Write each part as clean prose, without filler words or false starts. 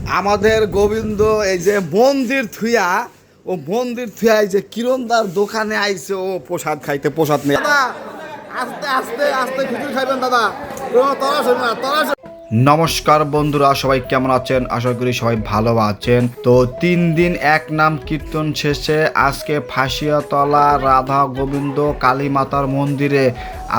আমাদের গোবিন্দ এই যে মন্দির থুইয়া ও মন্দির থুইয়া এই যে কিরণদার দোকানে আইছে ও প্রসাদ খাইতে প্রসাদ নিয়ে দাদা আস্তে আস্তে আস্তে খিচুড়ি খাইবেন দাদা নমস্কার বন্ধুরা, সবাই কেমন আছেন? আশা করি সবাই ভালো আছেন। তো 3 দিন এক নাম কীর্তন শেষে আজকে ফাঁসিয়াতলা রাধা গোবিন্দ কালী মাতার মন্দিরে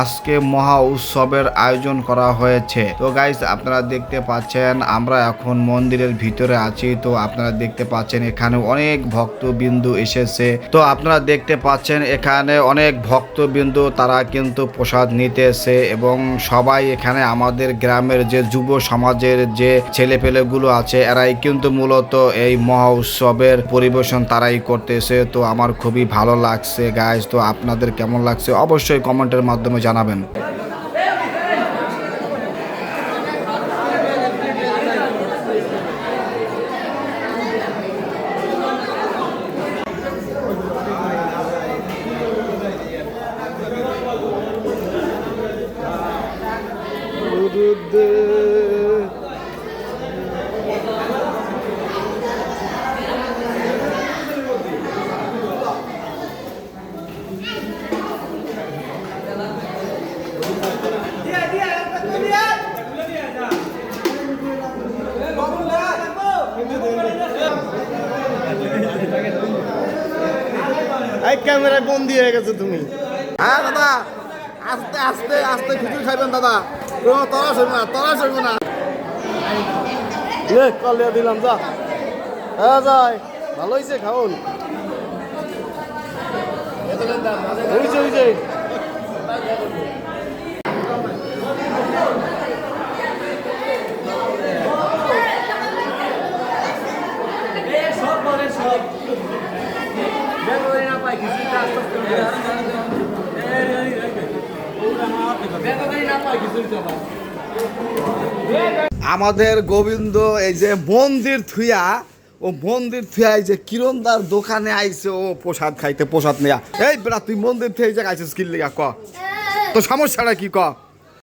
আজকে মহা উৎসবের আয়োজন করা হয়েছে। তো গাইস, আপনারা দেখতে পাচ্ছেন আমরা এখন মন্দিরের ভিতরে আছি। তো আপনারা দেখতে পাচ্ছেন এখানে অনেক ভক্তবিন্দু এসেছে। তো আপনারা দেখতে পাচ্ছেন এখানে অনেক ভক্তবিন্দু, তারা কিন্তু প্রসাদ নিতেছে এবং সবাই এখানে আমাদের গ্রামের যে যুব সমাজের যে ছেলেপেলেগুলো আছে এরাই কিন্তু মূলত এই মহা উৎসবের পরিবেশন তারাই করতেছে। তো আমার খুবই ভালো লাগছে গাইস। তো আপনাদের কেমন লাগছে অবশ্যই কমেন্টের মাধ্যমে জানাবেন। ক্যামেরায় বন্দি হয়ে গেছে তুমি। হ্যাঁ দাদা, আস্তে আস্তে আস্তে খিচুড়ি খাইবেন দাদা, তলা সরবে না। কলিয়া দিলাম, যা হ্যাঁ যায়, ভালো হয়েছে খাওন হয়েছে। আমাদের গোবিন্দ এই যে মন্দির থুইয়া ও মন্দির থুইয়া এই যে কিরণদার দোকানে আইছে ও প্রসাদ নিয়া। এই বেটা, তুই মন্দির থেকে আইছিস কি লিগা? ক তো সমস্যাটা কি? ক